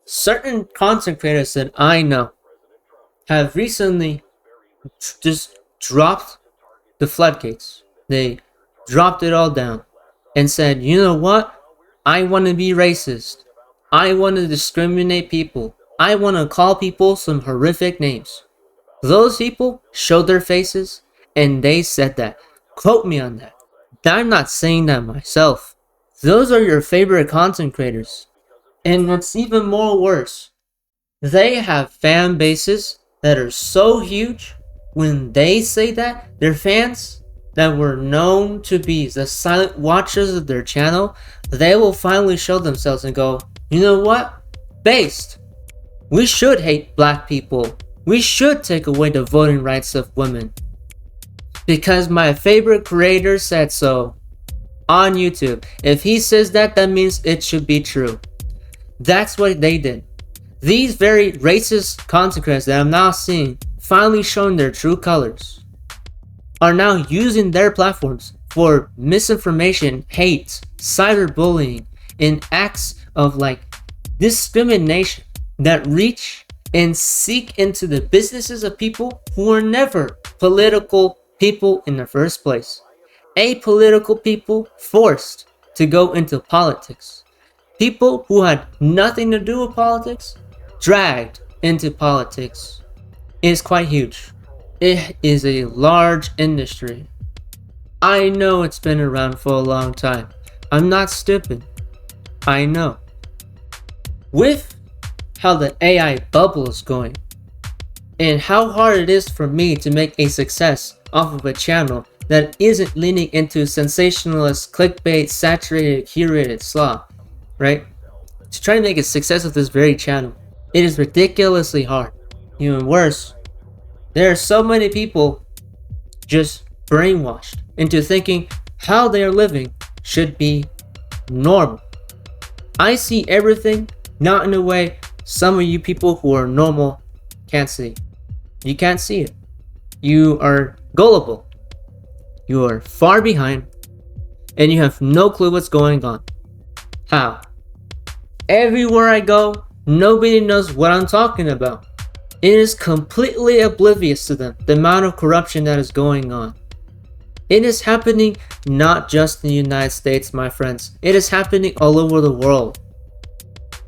Certain content creators that I know have recently just dropped the floodgates. They dropped it all down and said, you know what? I want to be racist. I want to discriminate people. I want to call people some horrific names. Those people showed their faces and they said that. Quote me on that. I'm not saying that myself. Those are your favorite content creators. And what's even more worse, they have fan bases that are so huge. When they say that, their fans that were known to be the silent watchers of their channel, they will finally show themselves and go, you know what? Based. We should hate black people. We should take away the voting rights of women. Because my favorite creator said so on YouTube. If he says that, that means it should be true. That's what they did. These very racist content creators that I'm now seeing finally showing their true colors are now using their platforms for misinformation, hate, cyberbullying, and acts of discrimination that reach and seek into the businesses of people who are never political people in the first place. Apolitical people forced to go into politics. People who had nothing to do with politics dragged into politics. It is quite huge. It is a large industry. I know it's been around for a long time. I'm not stupid. I know. With how the AI bubble is going, and how hard it is for me to make a success off of a channel that isn't leaning into sensationalist, clickbait, saturated, curated slop, right? To try to make a success of this very channel, it is ridiculously hard. Even worse, there are so many people just brainwashed into thinking how they are living should be normal. I see everything not in a way some of you people who are normal can't see. You can't see it. You are gullible. You are far behind, and you have no clue what's going on. How? Everywhere I go, nobody knows what I'm talking about. It is completely oblivious to them, the amount of corruption that is going on. It is happening not just in the United States, my friends. It is happening all over the world.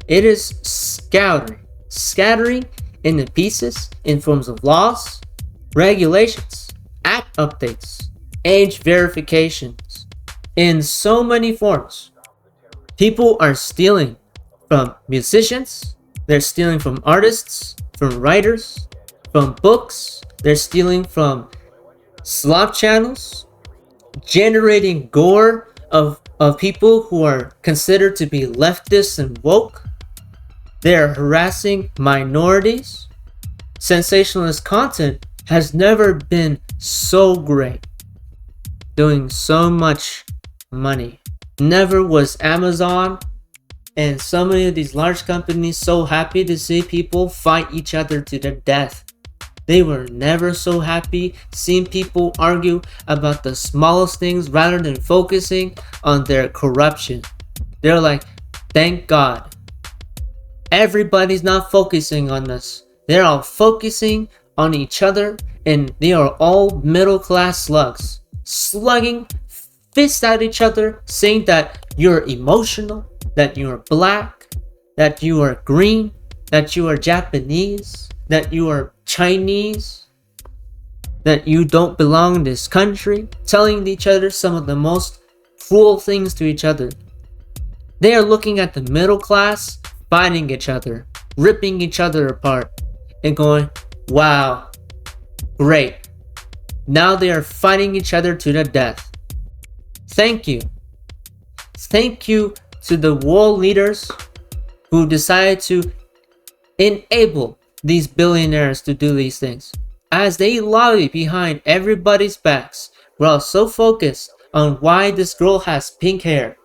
It is scattering into pieces in forms of laws, regulations, app updates, age verifications, in so many forms. People are stealing from musicians, they're stealing from artists, from writers, from books, they're stealing from slop channels, generating gore of people who are considered to be leftists and woke. They're harassing minorities. Sensationalist content has never been so great, doing so much money. Never was Amazon and so many of these large companies so happy to see people fight each other to the death. They were never so happy seeing people argue about the smallest things rather than focusing on their corruption. They're like, thank God. Everybody's not focusing on this. They're all focusing on each other, and they are all middle class slugs. Slugging fists at each other, saying that you're emotional, that you're black, that you are green, that you are Japanese, that you are Chinese, that you don't belong in this country, telling each other some of the most cruel things to each other. They are looking at the middle class, fighting each other, ripping each other apart, and going, wow, great. Now they are fighting each other to the death. Thank you. Thank you to the world leaders who decided to enable these billionaires to do these things. As they lobby behind everybody's backs, we're all so focused on why this girl has pink hair.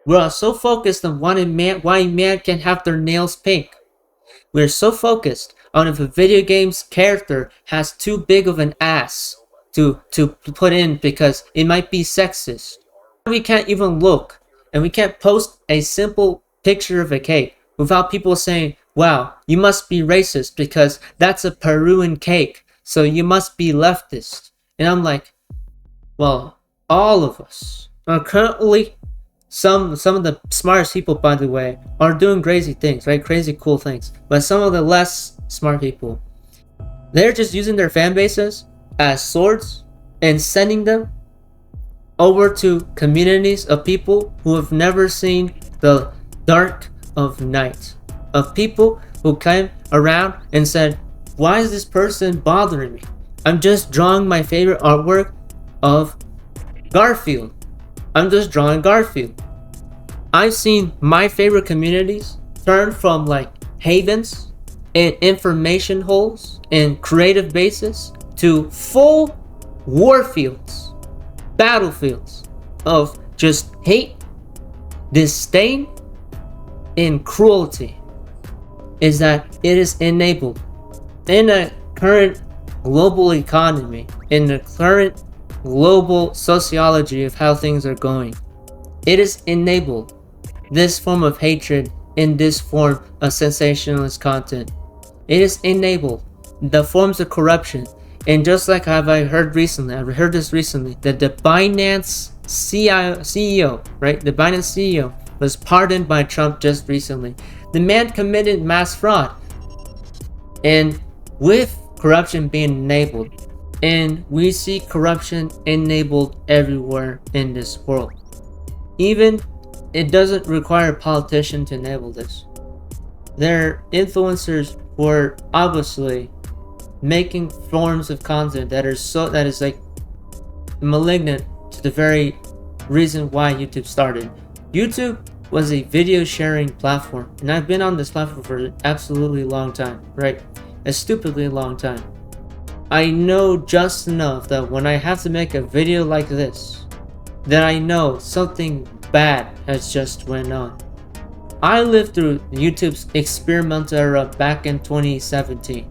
We're all so focused on why a man can have their nails pink. We're so focused on if a video game's character has too big of an ass to put in because it might be sexist. We can't even look, and we can't post a simple picture of a cake without people saying, wow, you must be racist because that's a Peruvian cake, so you must be leftist. And I'm like, well, all of us are currently, some of the smartest people, by the way, are doing crazy things, right? Crazy cool things. But some of the less smart people, they're just using their fan bases as swords and sending them over to communities of people who have never seen the dark of night. Of people who came around and said, why is this person bothering me? I'm just drawing my favorite artwork of Garfield. I'm just drawing Garfield. I've seen my favorite communities turn from like havens and information holes and creative bases to full war fields, battlefields of just hate, disdain, and cruelty. Is that it is enabled in a current global economy, in the current global sociology of how things are going. It is enabled this form of hatred in this form of sensationalist content. It is enabled the forms of corruption. And just like I've heard this recently, that the Binance CEO, right? The Binance CEO was pardoned by Trump just recently. The man committed mass fraud. And with corruption being enabled, and we see corruption enabled everywhere in this world. Even it doesn't require a politician to enable this. Their influencers were obviously making forms of content that is like malignant to the very reason why YouTube started. YouTube was a video sharing platform, and I've been on this platform for an absolutely long time, right? A stupidly long time. I know just enough that when I have to make a video like this, that I know something bad has just went on. I lived through YouTube's experimental era back in 2017,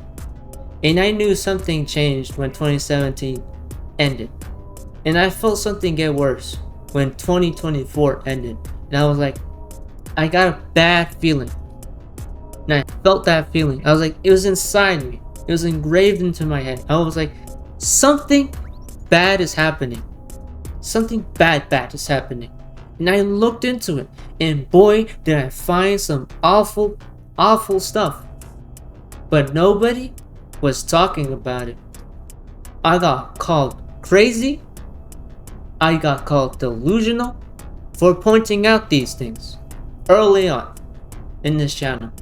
and I knew something changed when 2017 ended, and I felt something get worse when 2024 ended, and I was like, I got a bad feeling, and I felt that feeling. I was like, it was inside me, it was engraved into my head. I was like, something bad is happening, something bad is happening. And I looked into it, and boy, did I find some awful stuff. But nobody was talking about it. I got called crazy. I got called delusional for pointing out these things early on in this channel.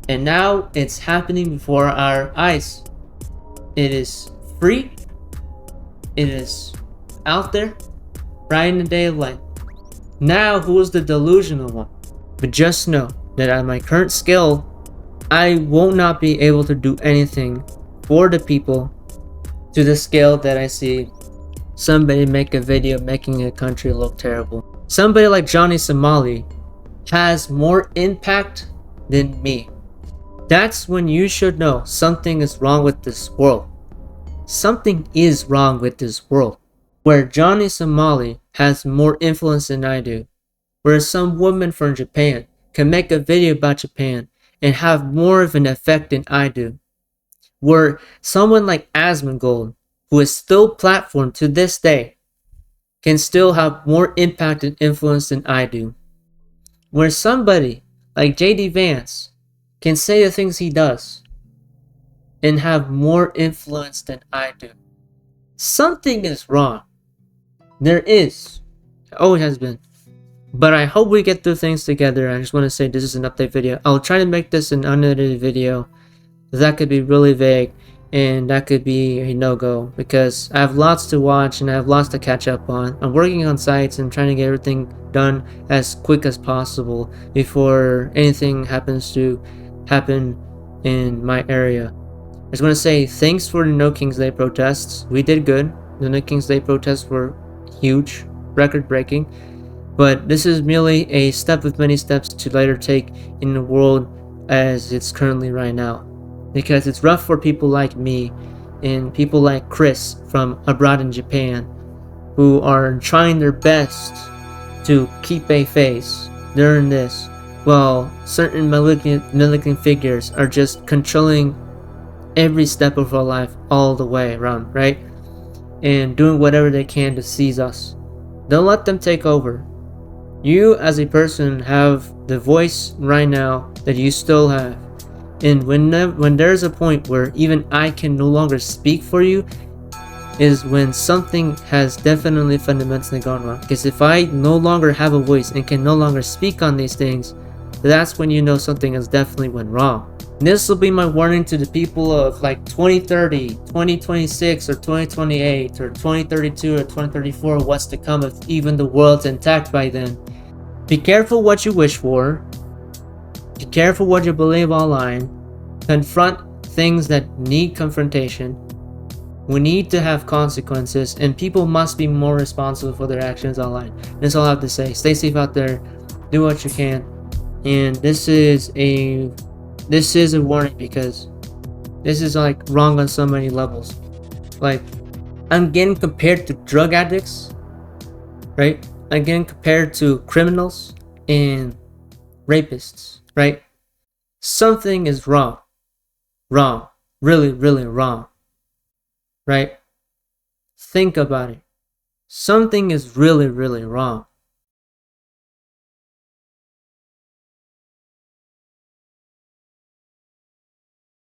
And now it's happening before our eyes. It is free. It is out there, right in the daylight. Now, who is the delusional one? But just know that at my current skill, I will not be able to do anything for the people to the scale that I see somebody make a video making a country look terrible. Somebody like Johnny Somali has more impact than me. That's when you should know something is wrong with this world. Something is wrong with this world. Where Johnny Somali has more influence than I do. Where some woman from Japan can make a video about Japan and have more of an effect than I do. Where someone like Asmongold, who is still platformed to this day, can still have more impact and influence than I do. Where somebody like JD Vance can say the things he does and have more influence than I do. Something is wrong. There is. Always has been. But I hope we get through things together. I just want to say this is an update video. I'll try to make this an unedited video. That could be really vague, and that could be a no-go because I have lots to watch and I have lots to catch up on. I'm working on sites and trying to get everything done as quick as possible before anything happens to happen in my area. I just want to say thanks for the No King's Day protests. We did good. The No King's Day protests were huge, record-breaking. But this is merely a step of many steps to later take in the world as it's currently right now. Because it's rough for people like me and people like Chris from abroad in Japan who are trying their best to keep a face during this while certain malignant figures are just controlling every step of our life all the way around, right? And doing whatever they can to seize us. Don't let them take over. You as a person have the voice right now that you still have. And when there's a point where even I can no longer speak for you, is when something has definitely fundamentally gone wrong. Because if I no longer have a voice and can no longer speak on these things, that's when you know something has definitely went wrong. This will be my warning to the people of like 2030, 2026, or 2028, or 2032, or 2034, what's to come if even the world's intact by then. Be careful what you wish for. Be careful what you believe online. Confront things that need confrontation. We need to have consequences, and people must be more responsible for their actions online. That's all I have to say. Stay safe out there. Do what you can. And this is a warning, because this is like wrong on so many levels. Like, I'm getting compared to drug addicts, right? I'm getting compared to criminals and rapists, right? Something is wrong. Wrong. Really, really wrong. Right? Think about it. Something is really, really wrong.